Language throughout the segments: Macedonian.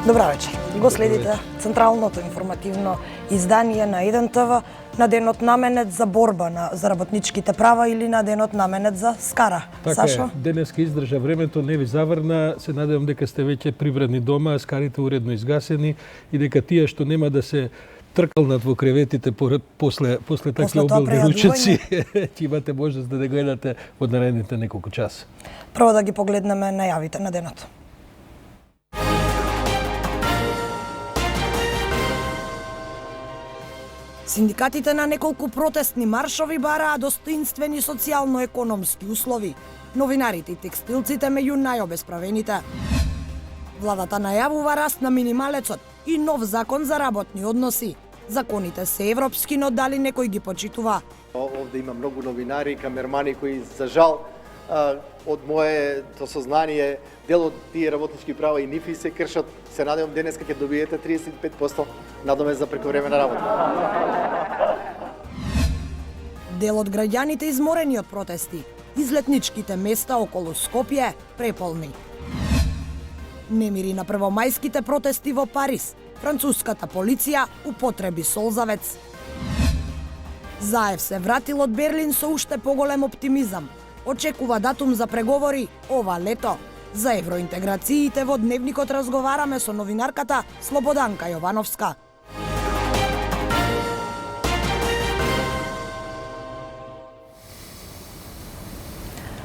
Добра вечер. Го следите централното информативно издание на 1 ТВ на денот наменет за борба за работничките права или на денот наменет за Скара. Така Сашо? е. Денеска издржа времето, не ви заврна. Се надевам дека сте веќе привредни дома, скарите уредно изгасени и дека тие што нема да се тркалнат во креветите после такви обилни ручеци, ќе имате можност да гледате од наредните неколку часа. Прво да ги погледнеме најавите на денот. Синдикатите на неколку протестни маршови бараа достоинствени социјално-економски услови. Новинарите и текстилците меѓу најобесправените. Владата најавува раст на минималецот и нов закон за работни односи. Законите се европски, но дали некој ги почитува? Овде има многу новинари и камермани кои, за жал, од моето сознание, дел од тие работнички права и нифи се кршат. Се надевам денеска ќе добиете 35% надомест за прековремена работа. Дел од граѓаните изморени од протести. Излетничките места околу Скопје преполни. Немири на првомајските протести во Париз. Француската полиција употреби солзавец. Заев се вратил од Берлин со уште поголем оптимизам. Очекува датум за преговори ова лето. За евроинтеграциите во Дневникот разговараме со новинарката Слободанка Јовановска.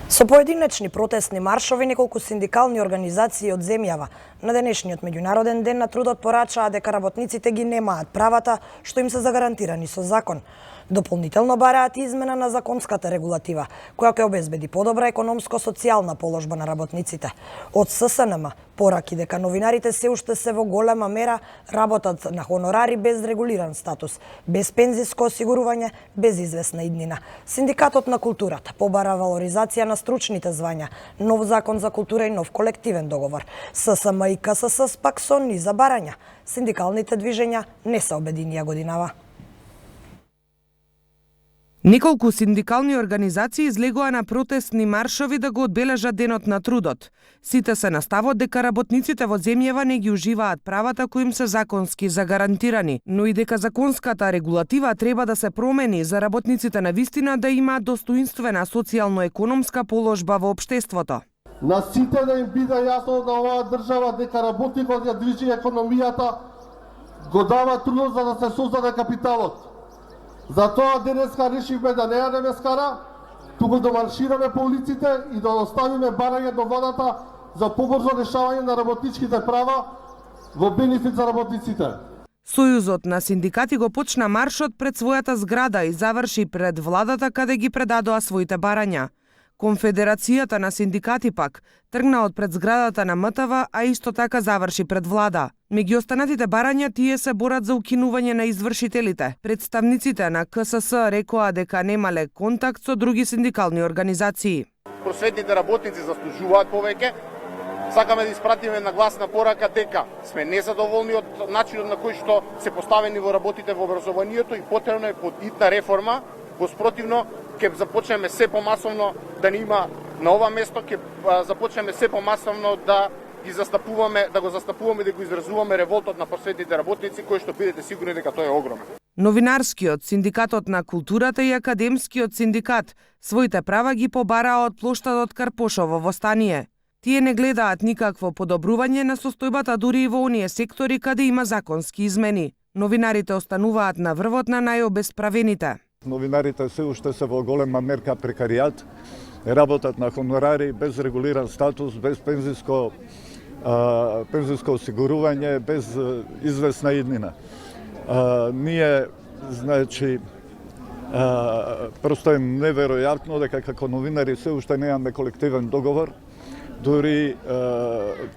Со поединечни протестни маршови неколку синдикални организации од земјава на денешниот меѓународен ден на трудот порачаа дека работниците ги немаат правата што им се загарантирани со закон. Дополнително бараат измена на законската регулатива, која ќе обезбеди подобра економско-социјална положба на работниците. Од ССНМ пораки дека новинарите се уште се во голема мера работат на хонорари без регулиран статус, без пензиско осигурување, без известна иднина. Синдикатот на културата побара валоризација на стручните звања, нов закон за култура и нов колективен договор. ССМ и КСС пак со низа барања. Синдикалните движења не се обединија годинава. Неколку синдикални организации излегоа на протестни маршови да го одбележат денот на трудот. Сите се на ставот дека работниците во земјава не ги уживаат правата кои им се законски загарантирани, но и дека законската регулатива треба да се промени за работниците на вистина да имаат достоинствена социјално-економска положба во општеството. На сите да им биде јасно на оваа држава дека работникот ја движи економијата, го дава трудот за да се создаде капиталот. Затоа денеска решивме да не јадеме Скара, туку да маршираме по улиците и да оставиме барање до владата за побрзо решавање на работничките права во бенефит за работниците. Сојузот на синдикати го почна маршот пред својата зграда и заврши пред владата каде ги предадоа своите барања. Конфедерацијата на синдикати пак тргна од пред зградата на МТВ, а исто така заврши пред влада. Меѓу останатите барања тие се борат за укинување на извршителите. Представниците на КСС рекоа дека немале контакт со други синдикални организации. Просветните работници заслужуваат повеќе. Сакаме да испратиме на гласна порака дека сме незадоволни од начинот на кој што се поставени во работите во образованието и потребно е подитна реформа. Во спротивно, ќе започнеме се помасовно да не има на ова место, ќе започнеме се помасовно да го застапуваме, да го изразуваме револтот на просветните работници, кој што бидете сигурни дека тој е огромен. Новинарскиот, синдикатот на културата и академскиот синдикат своите права ги побараа од плоштадот Карпошово во Стание. Тие не гледаат никакво подобрување на состојбата дури и во оние сектори каде има законски измени. Новинарите остануваат на врвот на најобесправените. Новинарите се уште се во голема мерка прекаријат, работат на хонорари, без регулиран статус, без пензиско осигурување, без известна иднина. Ние, значи, просто е неверојатно дека како новинари се уште немаме колективен договор, дури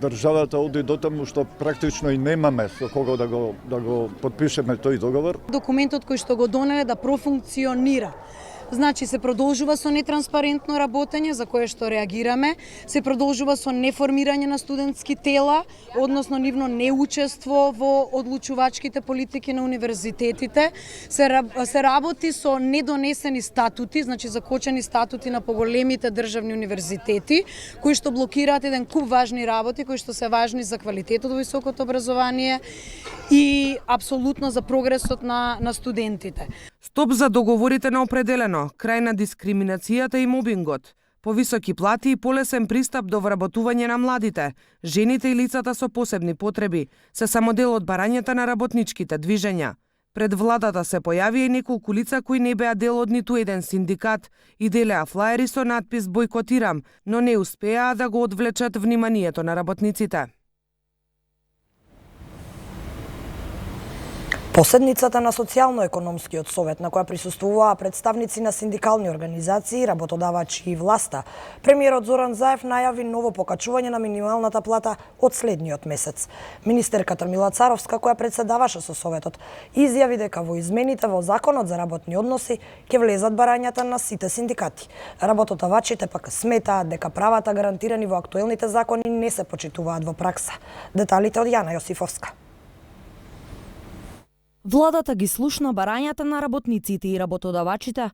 државата оди до таму што практично и немаме со кого да го подпишеме тој договор. Документот кој што го донеле да профункционира. Значи се продолжува со нетранспарентно работење за кое што реагираме, се продолжува со неформирање на студентски тела, односно нивно неучество во одлучувачките политики на универзитетите, се работи со недонесени статути, значи закочени статути на поголемите државни универзитети, кои што блокираат еден куп важни работи, кои што се важни за квалитетот во високото образование и апсолутно за прогресот на студентите. Стоп за договорите на определено, крај на дискриминацијата и мобингот, повисоки плати и полесен пристап до вработување на младите, жените и лицата со посебни потреби, се само дел од барањата на работничките движења. Пред владата се појавија и неколку лица кои не беа дел од ниту еден синдикат и делеа флаери со надпис "Бојкотирам", но не успеаа да го одвлечат вниманието на работниците. Поседницата на Социјално-економскиот совет, на која присуствуваа представници на синдикални организации, работодавачи и власта, премиерот Зоран Заев најави ново покачување на минималната плата од следниот месец. Министерката Мила Царовска, која председаваше со советот, изјави дека во измените во Законот за работни односи ќе влезат барањата на сите синдикати. Работодавачите пак сметаат дека правата гарантирани во актуелните закони не се почитуваат во пракса. Деталите од Јана Јосифовска. Владата ги слушна барањата на работниците и работодавачите.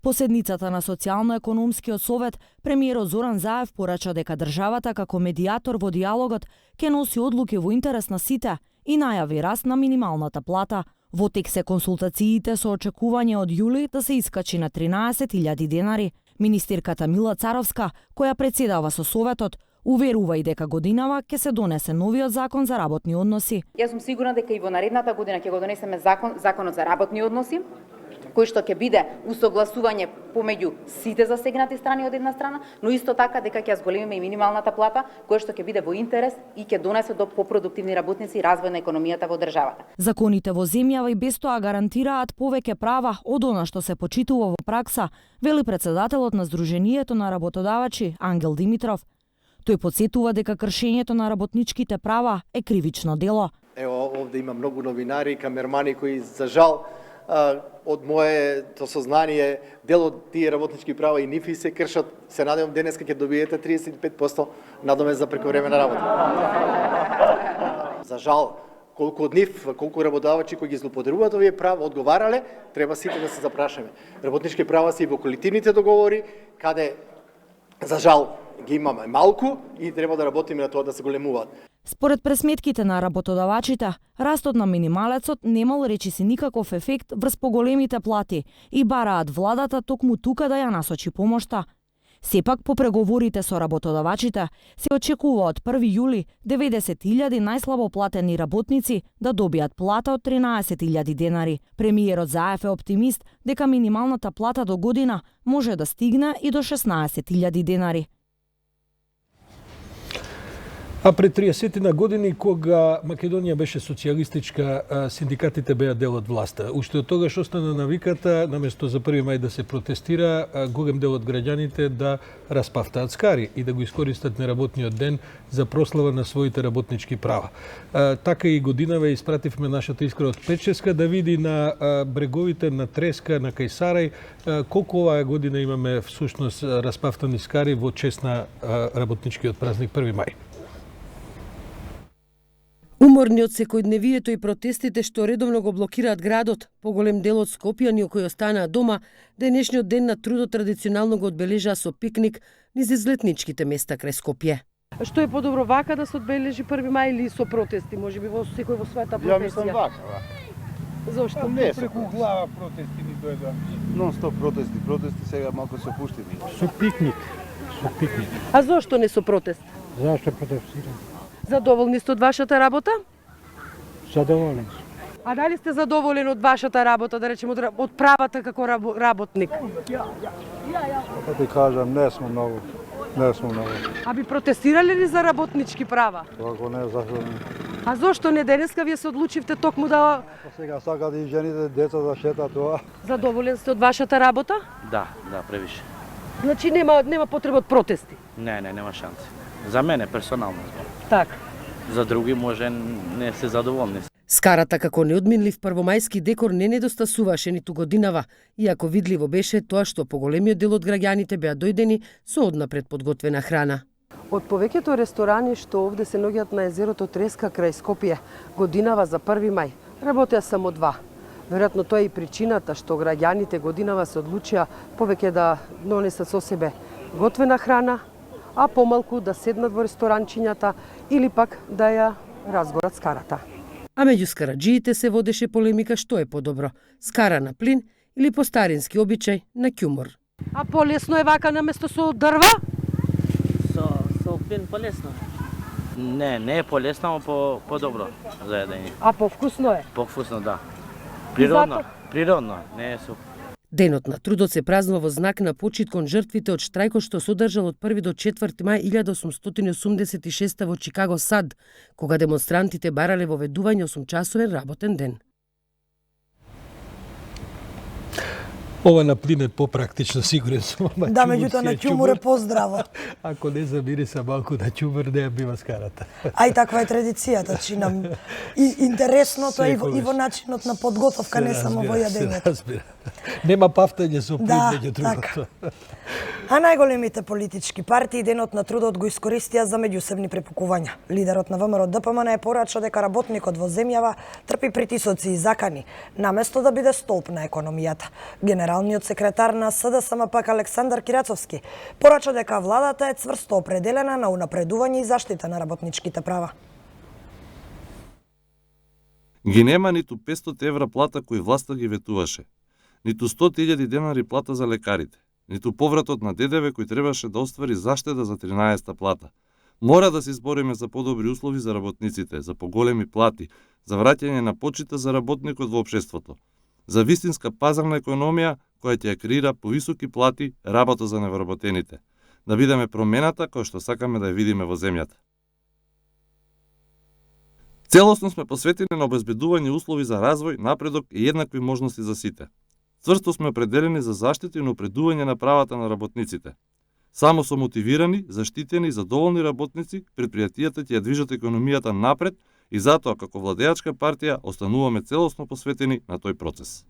Поседницата на Социјално-економскиот совет, премиерот Зоран Заев порача дека државата како медијатор во диалогот ќе носи одлуки во интерес на сите и најави раст на минималната плата. Во тек се консултациите со очекување од јули да се искачи на 13.000 денари. Министерката Мила Царовска, која председава со советот, уверува и дека годинава ќе се донесе новиот закон за работни односи. Јас сум сигурна дека и во наредната година ќе го донесеме законот за работни односи, кој што ќе биде усогласување помеѓу сите засегнати страни од една страна, но исто така дека ќе зголемиме и минималната плата, која што ќе биде во интерес и ќе донесе до попродуктивни работници и развој на економијата во државата. Законите во земјава и без тоа гарантираат повеќе права од она што се почитува во пракса, вели председателот на Сдруженијето на работодавачи Ангел Димитров. Тој подсетува дека кршењето на работничките права е кривично дело. Ево, овде има многу новинари и камермани кои, за жал, од моето сознание, дел од тие работнички права и нифи се кршат. Се надевам денеска ќе добиете 35% надомест за прековремена работа. За жал, колку од нив, колку работодавачи кои ги злоупотребуваат овие права одговарале, треба сите да се запрашаме. Работнички права се и во колективните договори, каде за жал ги имаме малку и треба да работиме на тоа да се големуваат. Според пресметките на работодавачите, растот на минималецот немал речиси никаков ефект врз поголемите плати и бараат владата токму тука да ја насочи помошта. Сепак, по преговорите со работодавачите, се очекува од 1 јули 90.000 најслабо платени работници да добијат плата од 13.000 денари. Премиерот Заев е оптимист дека минималната плата до година може да стигне и до 16.000 денари. А пред 30 години, кога Македонија беше социјалистичка, синдикатите беа дел од власта. Уште од тогаш остана навиката, наместо за 1 мај да се протестира, голем дел од граѓаните да распавтаат скари и да го искористат неработниот ден за прослава на своите работнички права. Така и годинава испративме нашата Искра од Печеска да види на бреговите на Треска, на Кајсарај, колку оваа година имаме всушност распавтани скари во чест на работничкиот празник 1 мај. Уморни од секојдневието и протестите што редовно го блокираат градот, поголем дел од скопјани кои останаа дома, денешниот ден на трудот традиционално го одбележаа со пикник низ излетничките места крај Скопје. Што е подобро вака да се одбележи 1 мај или со протести, можеби во секој во својата професија? Ја мислам вака. Зошто? Не преку глава протести ни дојдоа. Нон-стоп протести сега малку се опуштени. Со пикник. А зошто не со протест? Зашто протестирам? Задоволни сте од вашата работа? Задоволен сум. А дали сте задоволен од вашата работа, да речеме од правата како работник? Како ти кажам, не сум многу. А би протестирале ли за работнички права? Ако не, зашто не? А зошто не денеска вие се одлучивте токму да... Сега сакат и жените, деца да шета тоа. Задоволен сте од вашата работа? Да, превише. Значи нема потреба од протести? Не, нема шанси. За мене персонално. Така. за други може не се задоволни. Скарата како неодминлив првомајски декор не недостасуваше ниту годинава, иако видливо беше тоа што поголемиот дел од граѓаните беа дојдени со однапред подготвена храна. Од повеќето ресторани што овде се наоѓаат на езерото Треска крај Скопје, годинава за 1 мај работеа само 2. Веројатно тоа е и причината што граѓаните годинава се одлучија повеќе да донесат со себе готвена храна, а помалку да седнат во ресторанчињата или пак да ја разгорат скарата. А меѓу скараджиите се водеше полемика што е подобро, скара на плин или по старински обичај на ќумур. А полесно е вака наместо со дрва? Со плин полесно. Не е полесно, ама по-добро за јадење. А повкусно е? Повкусно, да. Природно, не е со. Денот на трудот се празнува во знак на почит кон жртвите од штрајкот што се одржал од 1 до 4 мај 1886 во Чикаго САД, кога демонстрантите барале воведување 8-часовен работен ден. Ова на плин е попрактично, сигурен сум. Да, меѓутоа на ќумур е поздраво. Ако не замириса малку на ќумур, не ја бива скарата. А и таква е традицијата, чи нам и интересното е и во начинот на подготовка, не само во јадењето. Нема пафтање со плин меѓу другото. А најголемите политички партии денот на трудот го искористија за меѓусебни препукувања. Лидерот на ВМРО ДПМН е порача дека работникот во земјава трпи притисоци и закани, наместо да биде столб на економијата. Генералниот секретар на СДСМП Александар Кирацовски порача дека владата е цврсто определена на унапредување и заштита на работничките права. Ги нема ниту 500 евра плата кои власта ги ветуваше, ниту 100.000 денари плата за лекарите, ниту повратот на ДДВ кој требаше да оствари заштеда за 13-та плата. Мора да се избориме за подобри услови за работниците, за поголеми плати, за враќање на почита за работникот во општеството, за вистинска пазарна економија која ќе ја креира повисоки плати, работа за невработените, да бидеме промената која што сакаме да ја видиме во земјата. Целосно сме посветени на обезбедување услови за развој, напредок и еднакви можности за сите. Цврсто сме определени за заштита и напредување на правата на работниците. Само со мотивирани, заштитени и задоволни работници, предпријатијата ќе ја движат економијата напред и затоа како владеачка партија остануваме целосно посветени на тој процес.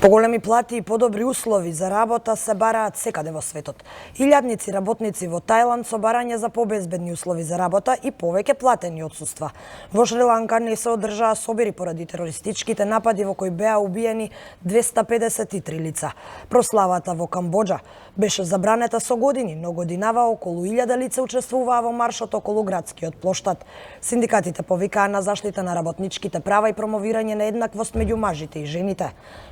Поголеми плати и подобри услови за работа се бараат секаде во светот. Илјадници работници во Тајланд со барање за побезбедни услови за работа и повеќе платени отсуства. Во Шри-Ланка не се одржаа собери поради терористичките напади во кои беа убиени 253 лица. Прославата во Камбоџа беше забранета со години, но годинава околу 1000 лица учествуваа во маршот околу градскиот плоштад. Синдикатите повикаа на заштита на работничките права и промовирање на еднаквост меѓу мажите и жените.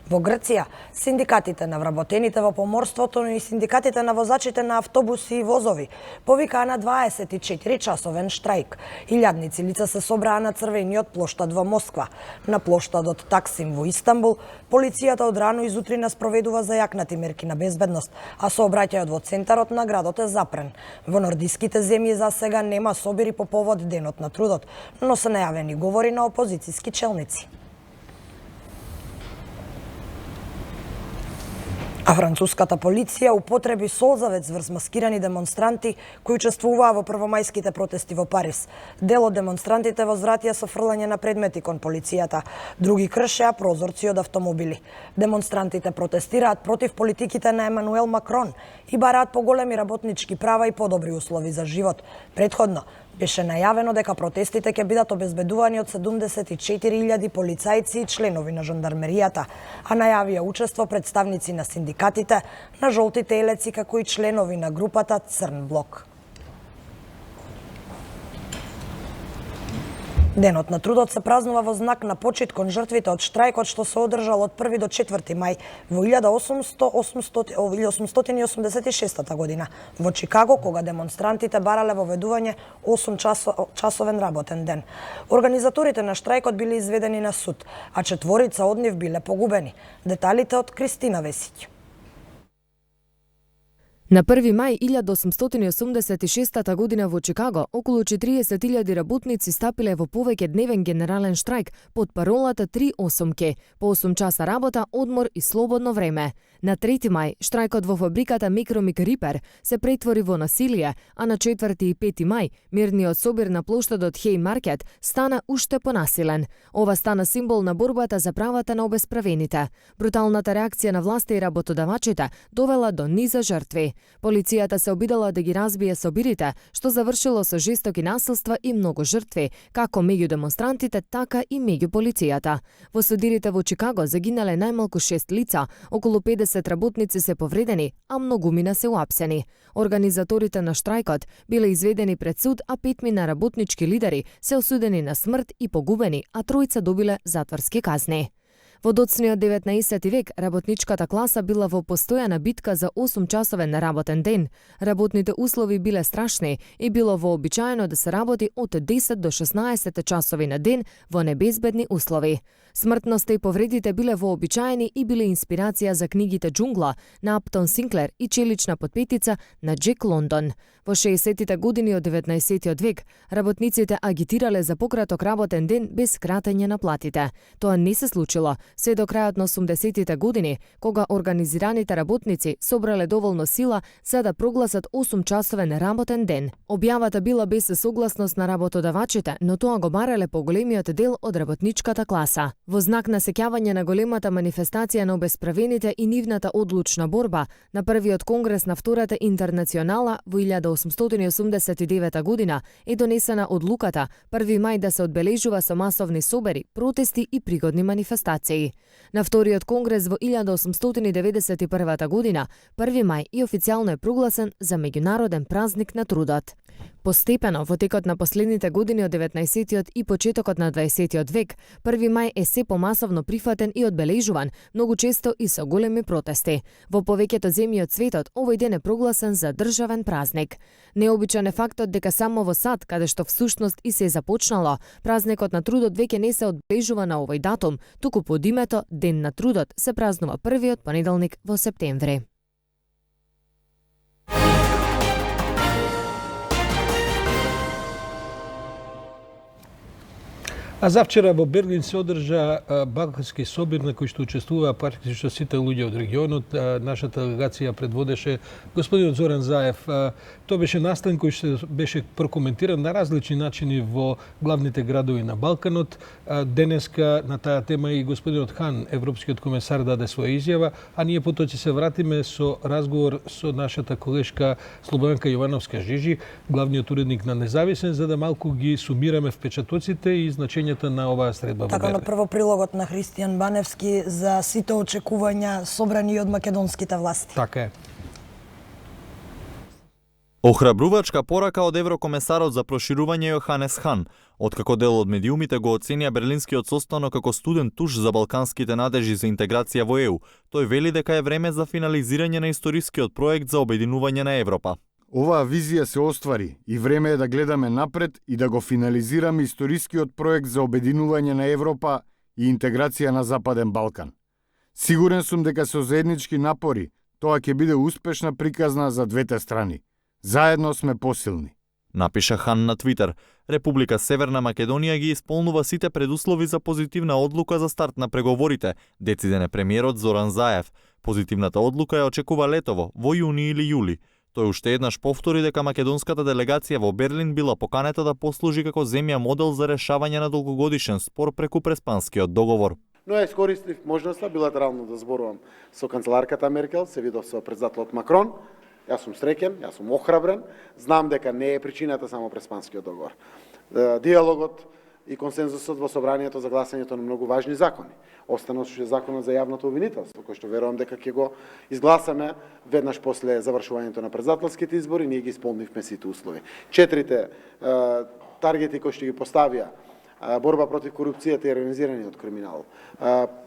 Во Грција, синдикатите на вработените во поморството, но и синдикатите на возачите на автобуси и возови повикаа на 24-часовен штрајк. Илјадници лица се собраа на Црвениот плоштад во Москва. На плоштадот Таксим во Истанбул, полицијата од рано изутрина спроведува зајакнати мерки на безбедност, а сообраќајот во центарот на градот е запрен. Во нордиските земји за сега нема собери по повод денот на трудот, но се најавени говори на опозициски челници. А француската полиција употреби солзавец врз маскирани демонстранти кои учествуваа во првомајските протести во Париз. Дел од демонстрантите возвратија со фрлање на предмети кон полицијата, други кршеа прозорци од автомобили. Демонстрантите протестираат против политиките на Емануел Макрон и бараат поголеми работнички права и подобри услови за живот. Претходно беше најавено дека протестите ќе бидат обезбедувани од 74.000 полицајци и членови на жандармеријата, а најавија учество представници на синдикатите, на жолтите елеци, како и членови на групата Црн блок. Денот на трудот се празнува во знак на почит кон жртвите од штрајкот што се одржал од 1 до 4 мај во 1886 година во Чикаго, кога демонстрантите барале воведување 8-часовен работен ден. Организаторите на штрајкот биле изведени на суд, а 4 од нив биле погубени. Деталите од Кристина Весиќ. На 1 мај 1886 година во Чикаго, околу 40.000 работници стапиле во повеќе дневен генерален штрајк под паролата 3-8-ке, по 8 часа работа, одмор и слободно време. На 3 мај, штрајкот во фабриката Микромик Рипер се претвори во насилие, а на 4 и 5 мај, мирниот собир на плоштадот Хей Маркет стана уште понасилен. Ова стана символ на борбата за правата на обесправените. Бруталната реакција на власта и работодавачите довела до низа жртви. Полицијата се обидела да ги разбие собирите, што завршило со жестоки насилства и многу жртви, како меѓу демонстрантите, така и меѓу полицијата. Во судирите во Чикаго загинале најмалку 6 лица, околу 50 работници се повредени, а многумина се уапсени. Организаторите на штрајкот биле изведени пред суд, а 5 работнички лидери се осудени на смрт и погубени, а 3 добиле затворски казни. Во доцниот 19 век, работничката класа била во постојана битка за 8-часовен работен ден. Работните услови биле страшни и било вообичаено да се работи од 10 до 16 часови на ден во небезбедни услови. Смртноста и повредите биле вообичаени и биле инспирација за книгите Джунгла на Аптон Синклер и Челична подпетица на Джек Лондон. Во 60-тите години од 19 век, работниците агитирале за пократок работен ден без кратење на платите. Тоа не се случило се до крајот на 80-тите години, кога организираните работници собрале доволно сила за да прогласат 8-часовен работен ден. Објавата била без согласност на работодавачите, но тоа го барале поголемиот дел од работничката класа. Во знак на сеќавање на големата манифестација на обесправените и нивната одлучна борба, на првиот конгрес на Втората интернационала во 1889 година е донесена одлуката 1 мај да се одбележува со масовни собери, протести и пригодни манифестации. На Вториот конгрес во 1891 година, 1 мај и официјално е прогласен за меѓународен празник на трудот. Постепено, во текот на последните години од 19-тиот и почетокот на 20-тиот век, 1 мај е се помасовно прифатен и одбележуван, многу често и со големи протести. Во повеќето земји од светот, овој ден е прогласен за државен празник. Необичен е фактот дека само во САД, каде што всушност и се започнало, празникот на трудот веќе не се одбележува на овој датум, туку под името Ден на трудот се празнува првиот понеделник во септември. А завчера во Берлин се одржа балкански собир на кој што учествуваа практично сите луѓе од регионот. Нашата делегација предводеше господинот Зоран Заев. Тоа беше настан кој што беше прокоментиран на различни начини во главните градови на Балканот. Денеска на таа тема и господинот Хан, европскиот комесар, даде своја изјава, а ние потоа ќе се вратиме со разговор со нашата колешка Слободанка Јовановска Жижи, главниот уредник на Независен, за да малку ги сумираме впечатоците и значењето на оваа средба во Така Берлин. на прво прилогот на Христијан Баневски за сите очекувања собрани од македонските власти. Така е. Охрабрувачка порака од еврокомесарот за проширување Јоханес Хан, откако дел од медиумите го оценија берлинскиот состанок како студен туш за балканските надежи за интеграција во ЕУ. Тој вели дека е време за финализирање на историскиот проект за обединување на Европа. Оваа визија се оствари и време е да гледаме напред и да го финализираме историскиот проект за обединување на Европа и интеграција на Западен Балкан. Сигурен сум дека со заеднички напори тоа ќе биде успешна приказна за двете страни. Заедно сме посилни. Напиша Хан на Твитер. Република Северна Македонија ги исполнува сите предуслови за позитивна одлука за старт на преговорите, дециден премиерот Зоран Заев. Позитивната одлука ја очекува летово, во јуни или јули. Тој уште еднаш повтори дека македонската делегација во Берлин била поканета да послужи како земја модел за решавање на долгогодишен спор преку Преспанскиот договор. Но ја искористив можноста билатерално да зборувам со канцеларката Меркел, се видов со председателот Макрон. Јас сум среќен, јас сум охрабрен, знам дека не е причината само Преспанскиот договор. Диалогот и консензусот во собранието за гласањето на многу важни закони. Остануваше законот за јавното обвинителство, кој што верувам дека ќе го изгласаме веднаш после завршувањето на председателските избори, ние ги исполнивме сите услови. 4 таргети кои што ги поставија: борба против корупцијата и организираниот криминал,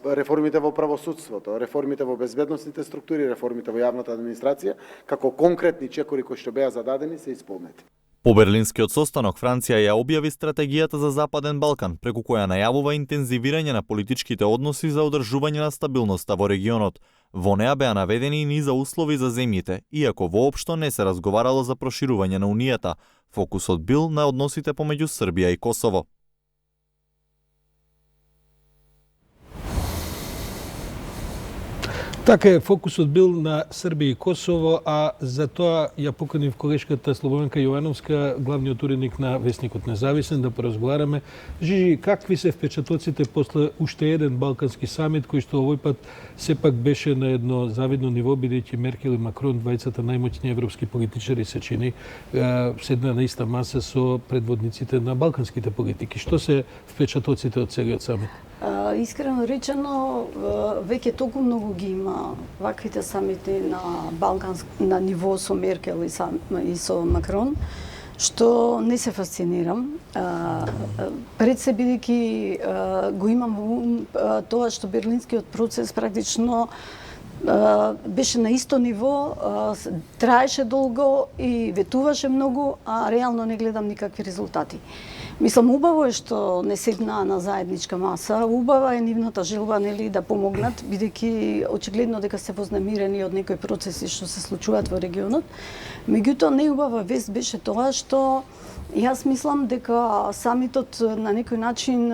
реформите во правосудството, реформите во безбедносните структури, реформите во јавната администрација, како конкретни чекори кои што беа зададени, се исполнети. По Берлинскиот состанок Франција ја објави стратегијата за Западен Балкан, преку која најавува интензивирање на политичките односи за одржување на стабилноста во регионот. Во неа беа наведени и низа услови за земјите, иако воопшто не се разговарало за проширување на Унијата. Фокусот бил на односите помеѓу Србија и Косово. Така е, фокусот бил на Србија и Косово, а за тоа ја поканив колешката Слободенка Јовановска, главниот уредник на Весникот Независен, да поразговараме. Жижи, какви се впечатоците после уште еден балкански самит, кој што овој пат сепак беше на едно завидно ниво, бидејќи Меркел и Макрон, двајцата најмоćни европски политичари, се чини, седна на иста маса со предводниците на балканските политики. Што се впечатоците од сегиот самит? Искрено речено, веќе толку многу ги има ваквите самити на ниво со Меркел и со Макрон, што не се фасцинирам. Пред се бидејќи го имам во ум тоа што Берлинскиот процес практично беше на исто ниво, траеше долго и ветуваше многу, а реално не гледам никакви резултати. Мислам, убаво е што не седнаа на заедничка маса, убава е нивната желба, нели, да помогнат, бидејќи очигледно дека се вознемирени од некои процеси што се случуваат во регионот. Меѓутоа, неубава вест беше тоа што јас мислам дека самитот на некој начин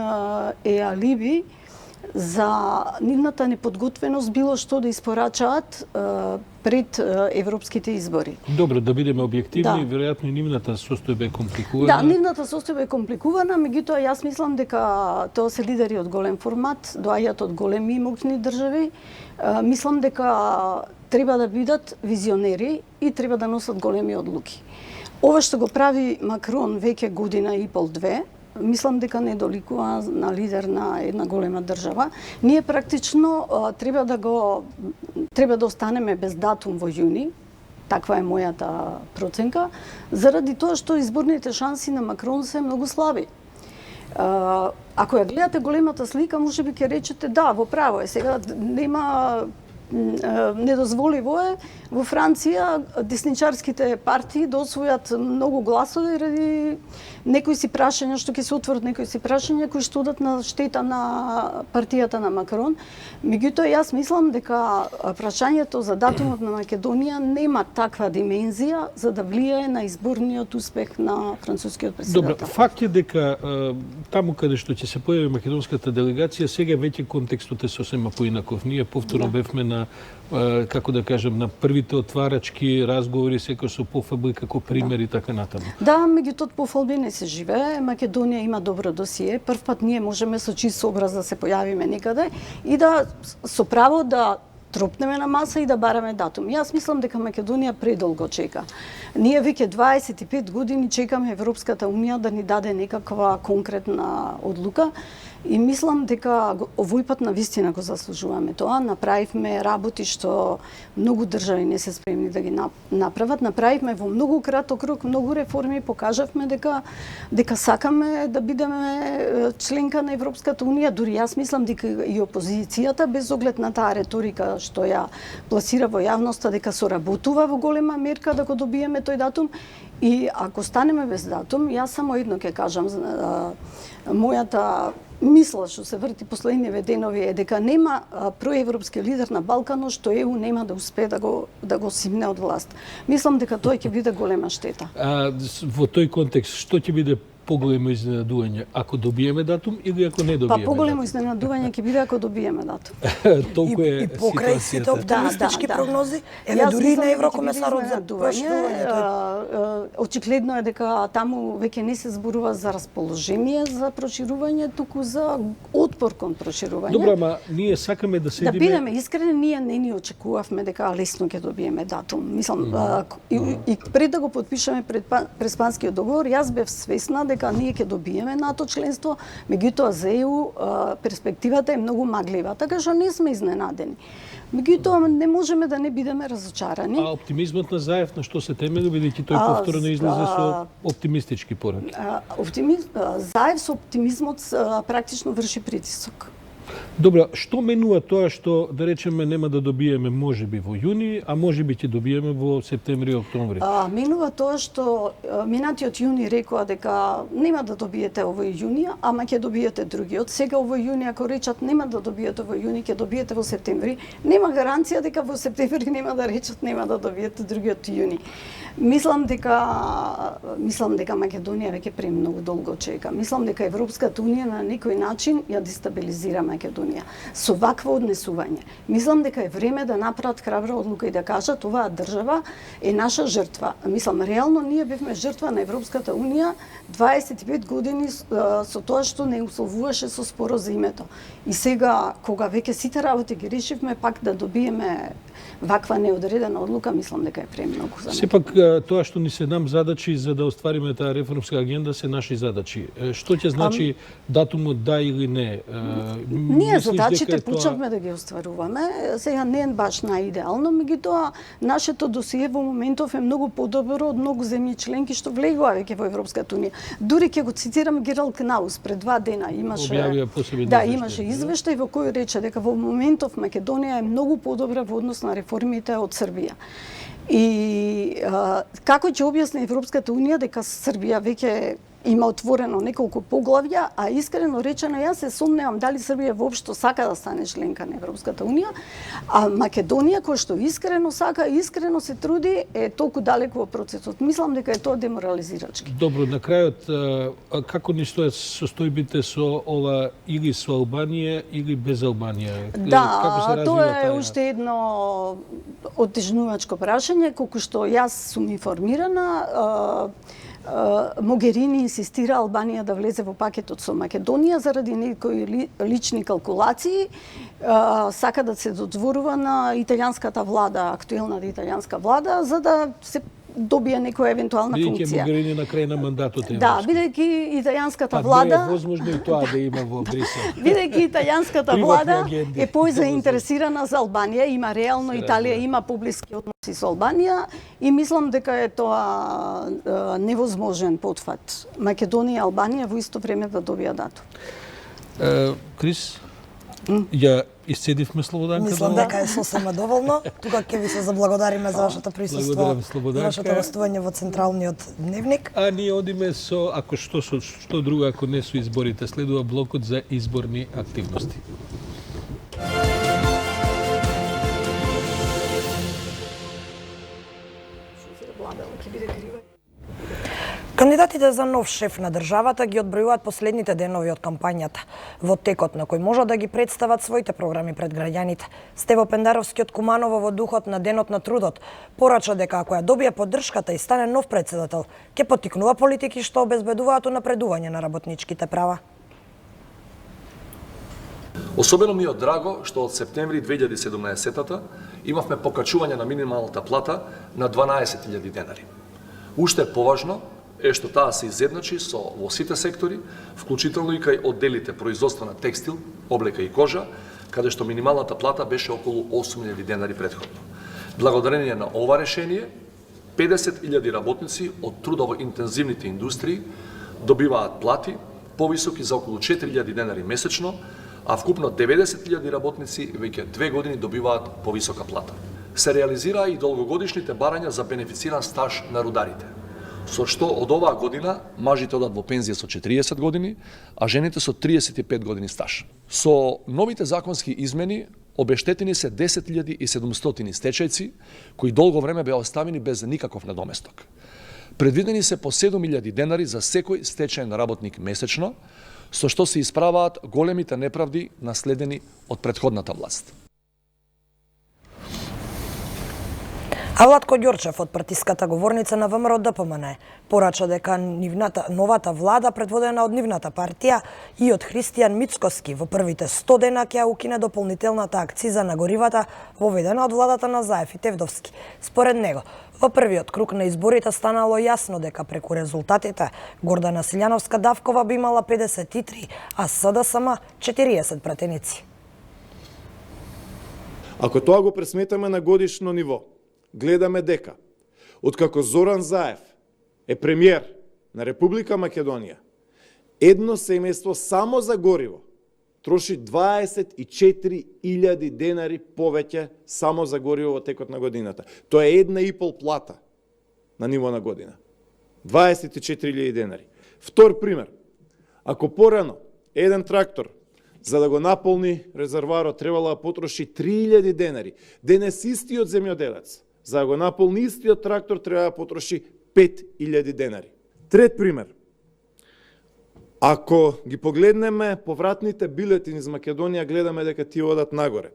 е алиби за нивната неподготвеност било што да испорачаат пред европските избори. Добро, да бидеме објективни, Да. веројатно и нивната состојба е компликувана. Да, нивната состојба е компликувана, меѓутоа јас мислам дека тоа се лидери од голем формат, доаѓаат од големи и моќни држави. Мислам дека треба да бидат визионери и треба да носат големи одлуки. Ова што го прави Макрон веќе година и пол-две, мислам дека не доликува на лидер на една голема држава. Ние практично треба да останеме без датум во јуни, таква е мојата проценка, заради тоа што изборните шанси на Макрон се многу слаби. Ако ја гледате големата слика, можеби ќе речете да, во право е, сега нема недозволиво е во Франција десничарските партии да освојат многу гласови ради некои си прашања што ќе се отворат, некои си прашања кои што одат на штета на партијата на Макрон. Меѓутоа јас мислам дека прашањето за датумот на Македонија нема таква димензија за да влијае на изборниот успех на францускиот претседател. Добро, факт е дека таму каде што ќе се појави македонската делегација, сега веќе контекстот е сосема поинаков. Ние повторно бевме на како да кажем, на првите отварачки разговори, секој со пофалби како пример и така натаму. Да, меѓутоа пофалби не се живее. Македонија има добро досие. Прв пат ние можеме со чист образ да се појавиме некаде и да со право да тропнеме на маса и да бараме датум. Јас мислам дека Македонија предолго чека. Ние веќе 25 години чекаме Европската унија да ни даде некаква конкретна одлука. И мислам дека овој пат на вистина го заслужуваме тоа. Направивме работи што многу држави не се спремни да ги направат. Направивме во многу краток рок многу реформи, покажавме дека сакаме да бидеме членка на Европската унија. Дури јас мислам дека и опозицијата, без оглед на таа реторика што ја пласира во јавноста, дека соработува во голема мерка да го добиеме тој датум. И ако станеме без датум, јас само едно ќе кажам, мојата мисла што се врти последниве денови е дека нема проевропски лидер на Балканот што ЕУ нема да успее да го симне од власт. Мислам дека тоа ќе биде голема штета. Во тој контекст, што ќе биде поголемо изненадување ако добиеме датум или ако не добиеме? Поголемо изненадување ќе биде ако добиеме датум. Толку е и покрај сите оптимистички прогнози, еве дури на еврокомесарот за проширување. Очигледно е дека таму веќе не се зборува за расположение за проширување, туку за отпор кон проширување. Добро, ама ние сакаме да седиме... Да бидеме искрени, ние не ни очекувавме дека лесно ќе добиеме датум. Мислам, и пред да го подпишеме пред Преспанскиот договор, јас бев свесна дека ние ќе добиеме НАТО членство, меѓутоа за ЕУ перспективата е многу маглива, така што не сме изненадени. Меѓутоа не можеме да не бидеме разочарани. А оптимизмот на Заев на што се темели, бидејќи тој повторно излезе со оптимистички пораки? Заев со оптимизмот практично врши притисок. Добро, што менува тоа што, да речеме, нема да добиеме можеби во јуни, а можеби ќе добиеме во септември и октомври? Менува тоа што минатиот јуни рекоа дека нема да добиете овој јуни, ама ќе добиете другиот. Сега овој јуни, ако речат нема да добиете овој јуни, ќе добиете во септември, нема гаранција дека во септември нема да речат нема да добиете другиот јуни. Мислам дека Македонија веќе премногу долго чека. Мислам дека Европската унија на некој начин ја дестабилизира Македонија со вакво однесување. Мислам дека е време да направат храбра одлука и да кажат оваа држава е наша жртва. Мислам, реално ние бевме жртва на Европската унија 25 години со тоа што не условуваше со споразумето. И сега, кога веќе сите работи ги решивме, пак да добиеме ваква неодредена одлука, мислам дека е премногу за нас. Сепак, тоа што ни се нам задачи за да оствариме таа реформска агенда се наши задачи. Што ќе значи датумот да или не? Ние задачите почнавме да ги остваруваме. Сега не е баш наидеално, меѓутоа нашето досие во моментов е многу подобро од многу земји членки што влегоа веќе во Европската унија. Дури ќе го цитирам Гералд Кнаус пред 2 дена имаше извештај во кој рече дека во моментов Македонија е многу подобра во однос на реформите од Србија. И како ќе објасни Европската унија дека Србија веќе има отворено неколку поглавја, а искрено речено јас се сомневам дали Србија воопшто сака да стане членка на Европската унија, а Македонија кој што искрено сака, искрено се труди, е толку далеку во процесот. Мислам дека е тоа деморализирачки. Добро, на крајот како ни стојат состојбите со ова или со Албанија или без Албанија? Да, тоа е уште едно оттежнувачко прашање, колку што јас сум информирана. Могерини инсистира Албанија да влезе во пакетот со Македонија заради некои лични калкулации. Сака да се додворува на италијанската влада, актуелната италијанска влада, за да се добие некоја евентуална функција. Бидејќи Могерини на крај на мандатот е. Да, бидејќи италијанската влада... не е возможно и тоа да има во Брисел. Бидејќи италијанската влада е поизаинтересирана за Албанија, има реално Италија има поблиски односи со Албанија и мислам дека е тоа невозможен потфат. Македонија и Албанија во исто време да добија датум. Крис, ја исцедивме Слободанка? Мислам дека е сосема доволно. Тука ќе ви се заблагодариме за вашето присуство, за вашето гостување во Централниот дневник. А ние одиме со, ако што друго, ако не со изборите, следува блокот за изборни активности. Кандидатите за нов шеф на државата ги одбројуваат последните денови од кампањата, во текот на кој можат да ги представат своите програми пред граѓаните. Стево Пендаровски од Куманово во духот на Денот на трудот порача дека ако ја добие поддршката и стане нов претседател, ќе поттикнува политики што обезбедуваат унапредување на работничките права. Особено ми е драго што од септември 2017 имавме покачување на минималната плата на 12.000 денари. Уште поважно е што таа се изедначи во сите сектори, вклучително и кај одделите производство на текстил, облека и кожа, каде што минималната плата беше околу 8.000 денари претходно. Благодарение на ова решение, 50.000 работници од трудово интензивните индустрии добиваат плати повисоки за околу 4.000 денари месечно, а вкупно 90.000 работници веќе 2 години добиваат повисока плата. Се реализираа и долгогодишните барања за бенефициран стаж на рударите, со што од оваа година мажите одат во пензија со 40 години, а жените со 35 години стаж. Со новите законски измени обештетени се 10.700 стечајци, кои долго време беа оставени без никаков надоместок. Предвидени се по 7.000 денари за секој стечаен работник месечно, со што се исправаат големите неправди наследени од претходната власт. А Владко Ѓорчев од партиската говорница на ВМРО ДПМН порача дека новата влада, предводена од нивната партија и од Христијан Мицкоски, во првите 100 дена ќе укине дополнителната акциза на горивата воведена од владата на Заев и Тевдовски. Според него, во првиот круг на изборите станало јасно дека преку резултатите Гордана Силјановска-Давкова би имала 53, а СДСМ 40 пратеници. Ако тоа го пресметаме на годишно ниво, гледаме дека, откако Зоран Заев е премиер на Република Македонија, едно семејство само за гориво троши 24.000 денари повеќе само за гориво во текот на годината. Тоа е 1,5 плата на ниво на година. 24.000 денари. Втор пример. Ако порано еден трактор за да го наполни резерварот требало да потроши 3.000 денари, денес истиот земјоделец за да го наполни истиот трактор треба да потроши 5.000 денари. Трет пример. Ако ги погледнеме повратните билетини из Македонија, гледаме дека тие одат нагоре.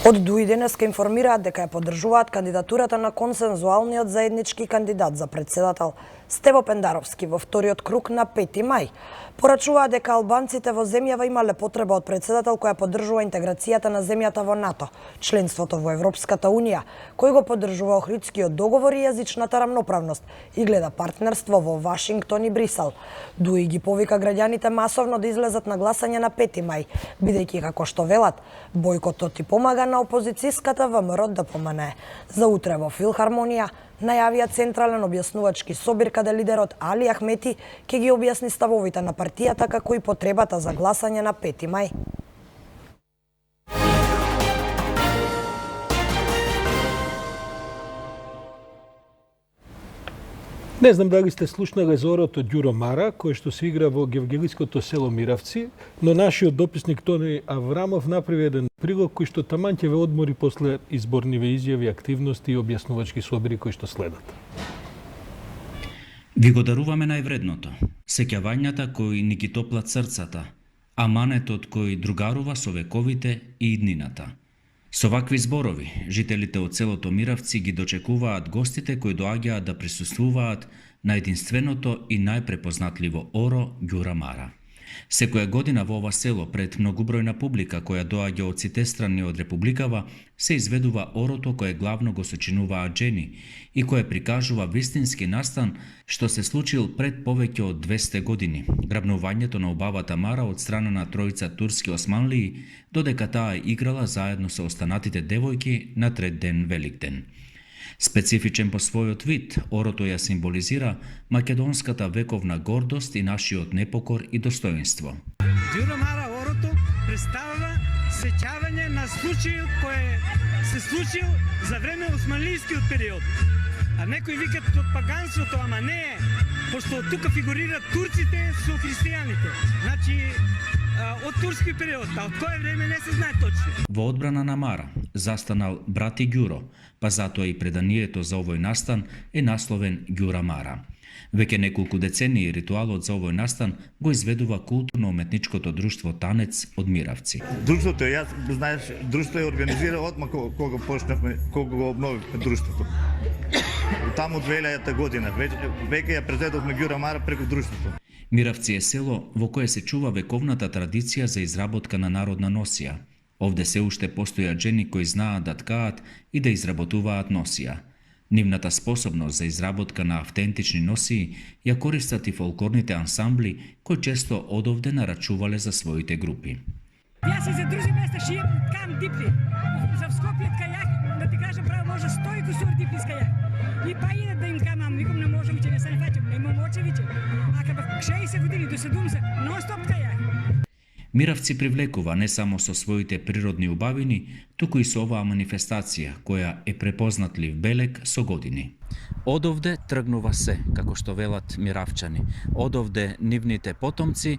Од ДУИ денеска информираат дека ја поддржуваат кандидатурата на консензуалниот заеднички кандидат за председател Стево Пендаровски во вториот круг на 5 мај. Порачуваат дека албанците во земјава имале потреба од председател која поддржува интеграцијата на земјата во НАТО, членството во Европската Унија, кој го поддржува Охридскиот договор и јазичната рамноправност и гледа партнерство во Вашингтон и Брисел. ДУИ ги повика граѓаните масовно да излезат на гласање на 5 мај, бидејќи како што велат, бојкотот и помага на опозицијската ВМРО да помане. За утре во Филхармонија најавија централен објаснувачки собир каде лидерот Али Ахмети ќе ги објасни ставовите на партијата како и потребата за гласање на 5 мај. Не знам дали сте слушнале за орото Ѓуро Мара, кој што се игра во гевгелиското село Миравци, но нашиот дописник Тони Аврамов направи еден прилог кој што таман ќе ве одмори после изборниве изјави, активности и објаснувачки собори кои што следат. Ви го даруваме највредното, сеќавањата кои ни ги топлат срцата, аманетот кој другарува со вековите и иднината. Со вакви зборови, жителите од селото Миравци ги дочекуваат гостите кои доаѓаат да присуствуваат на единственото и најпрепознатливо оро Ѓура Мара. Секоја година во ова село пред многубројна публика која доаѓа од сите страни од Републикава се изведува орото кое главно го сочинуваат жени и кое прикажува вистински настан што се случил пред повеќе од 200 години, грабнувањето на убавата Мара од страна на тројца турски османлии, додека таа играла заедно со останатите девојки на трет ден Великден. Специфичен по својот вид, орото ја символизира македонската вековна гордост и нашиот непокор и достоинство. Ѓуро Мара орото представува сеќавање на случајот кој се случил за време османлискиот период. А некои викат од паганството, ама не е, пошто тука фигурираат турците со христијаните. Значи, од турски период, а од кој време не се знае точно. Во одбрана на Мара застанал брати Ѓуро, па затоа и преданието за овој настан е насловен Ѓура Мара. Веќе неколку децении ритуалот за овој настан го изведува културно-уметничкото друштво Танец од Миравци. Друштвото, јас знаеш, друштво ја организира одма кога почнавме, кога го обновивме друштвото. Таму 2000-та година, веќе ја презедовме Ѓура Мара преку друштвото. Миравци е село во кое се чува вековната традиција за изработка на народна носија. Овде се уште постојат жени кои знаат да ткаат и да изработуваат носија. Нивната способност за изработка на автентични носии ја користат и фолклорните ансамбли кои често одовде нарачувале за своите групи. Јас и за други места шијам ткам дипли. За Скопје ткајах, да ти кажам право, може 100 кусур дипли скајах. И па иде да им камам, ником не можам, че не се фаќам, не имам очевиче. А каба 60 години до 70, нон-стоп ткајах. Миравци привлекува не само со своите природни убавини, туку и со оваа манифестација, која е препознатлив белег со години. Одовде тргнува се, како што велат миравчани. Одовде нивните потомци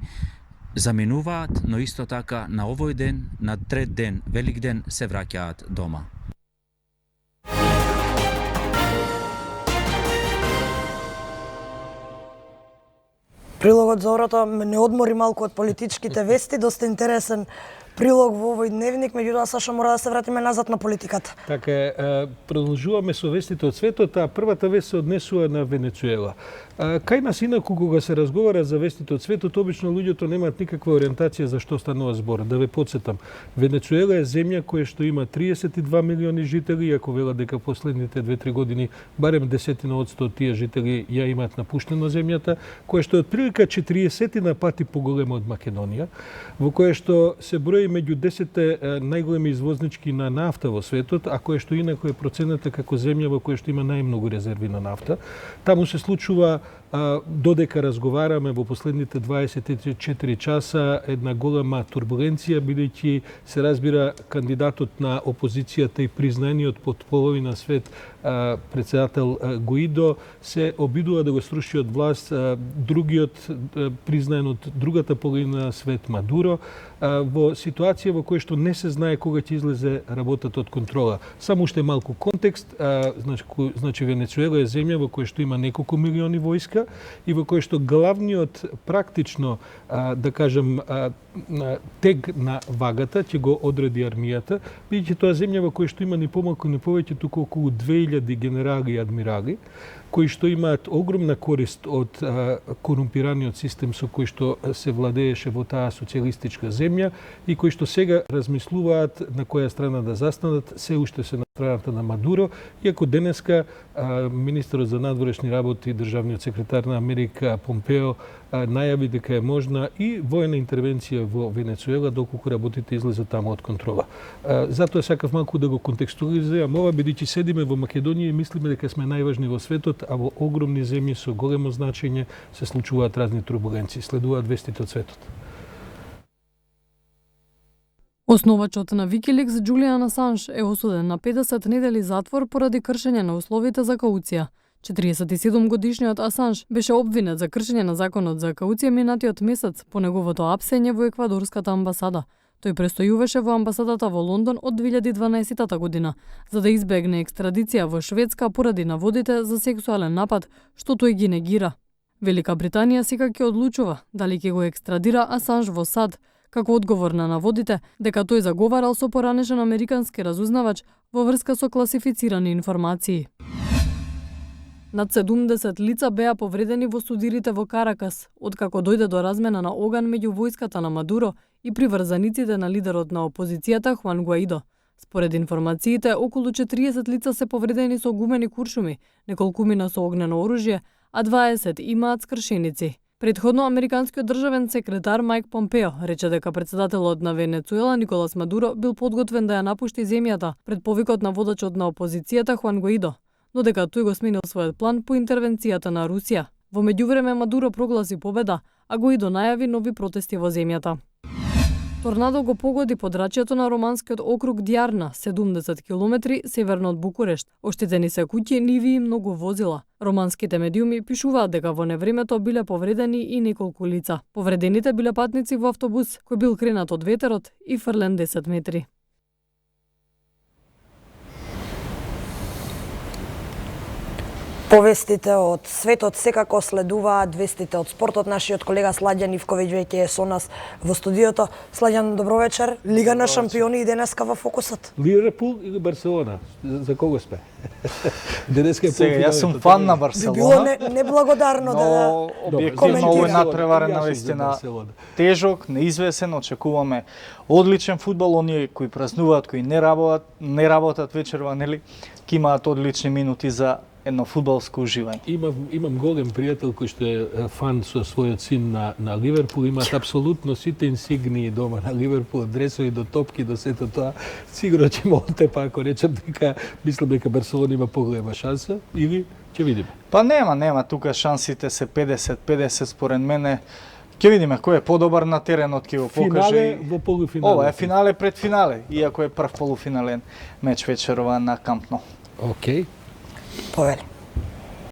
заминуваат, но исто така на овој ден, на трет ден, Великден, се враќаат дома. Прилогот за орото не одмори малку од политичките вести, доста интересен прилог во овој дневник, меѓутоа Саша мора да се вратиме назад на политиката. Така е, продолжуваме со вестите од светот, а првата вест се однесува на Венецуела. Кај нас инаку кога се разговара за вестите од светот, обично луѓето немаат никаква ориентација за што станува збор. Да ве потсетам, Венецуела е земја која што има 32 милиони жители, ако вела дека последните 2-3 години барем 10% од тие жители ја имаат напуштено земјата, која што е отприлика 40 пати поголема од Македонија, во која што се брои меѓу 10 најголеми извознички на нафта во светот, а која што инаку е процената како земја во која што има најмногу резерви на нафта. Таму се случува Додека разговараме во последните 24 часа една голема турбуленција, бидејќи се разбира кандидатот на опозицијата и признаниот под половина свет председател Гуидо се обидува да го сруши од власт другиот признаен од другата половина свет Мадуро во ситуација во која што не се знае кога ќе излезе работата од контрола. Само уште малку контекст, значи Венецуела е земја во која што има неколку милиони војска и во која што главниот практично, да кажем, тег на вагата ќе го одреди армијата, бидејќи тоа земја во која што има ни помалку ни повеќе туку околу 2000 генерали и адмирали, кои што имаат огромна корист од корумпираниот систем со кој што се владееше во таа социјалистичка земја и кои што сега размислуваат на која страна да застанат, се уште се на страната на Мадуро, иако денеска министерот за надворешни работи и државниот секретар на Америка Помпео најави дека е можна и воена интервенција во Венецуела доколку работите излезат таму од контрола. Затоа сакав малку да го контекстуализирам ова, бидејќи седиме во Македонија и мислиме дека сме најважни во светот, а во огромни земји со големо значење се случуваат разни турбуленции, следуваат вестите од светот. Основачот на Wikileaks Џулијан Асанж е осуден на 50 недели затвор поради кршење на условите за кауција. 47-годишниот Асанж беше обвинет за кршење на законот за кауција минатиот месец по неговото апсење во еквадорската амбасада. Тој престојуваше во амбасадата во Лондон од 2012 година, за да избегне екстрадиција во Шведска поради наводите за сексуален напад, што тој ги негира. Велика Британија сега ќе одлучува дали ќе го екстрадира Асанж во САД, како одговор на наводите дека тој заговарал со поранешен американски разузнавач во врска со класифицирани информации. Над 70 лица беа повредени во судирите во Каракас, откако дојде до размена на оган меѓу војската на Мадуро и приврзаниците на лидерот на опозицијата Хуан Гуаидо. Според информациите, околу 40 лица се повредени со гумени куршуми, неколкумина со огнено оружје, а 20 имаат скршеници. Предходно, американскиот државен секретар Мајк Помпео рече дека председателот на Венецуела Николас Мадуро бил подготвен да ја напушти земјата пред повикот на водачот на опозицијата Хуан Гуаидо, но дека тој го сменил својот план по интервенцијата на Русија. Во меѓувреме Мадуро прогласи победа, а Гуаидо најави нови протести во земјата. Торнадо го погоди подрачјето на романскиот округ Диарна, 70 километри северно од Букурешт. Оштетени се куќи, ниви и многу возила. Романските медиуми пишуваат дека во невремето биле повредени и неколку лица. Повредените биле патници во автобус кој бил кренат од ветерот и фрлен 10 метри. Повестите од светот секако следуваат вестите од спортот. Нашиот колега Сладјан Ивковиќ веќе е со нас во студиото. Сладјан, добро вечер. Лига на шампиони и денеска во фокусот. Ливерпул или Барселона? За кого спе? Денеска е полуфинале. Јас сум фан на Барселона. Би било неблагодарно да објективно овој натпреварен навистина тежок, неизвесен, очекуваме одличен фудбал. Оние кои празнуваат, кои не работат вечерва, нели, ќе имаат одлични минути за едно фудбалско уживање. Имам голем пријател кој што е фан со својот син на Ливерпул, имаат апсолутно сите инсигнии дома на Ливерпул, дресови до топки, до сето тоа. Сигурно ќе ме отепа ако речем дека мислам дека Барселона има поголема шанса или ќе видиме. Па нема, тука шансите се 50-50 според мене. Ќе видиме кој е подобар на теренот, ќе го покаже. Финале во полуфинале. Ова е финале пред финале, иако е прв полуфинален меч вечерова на Камп Ну. Океј. Повели.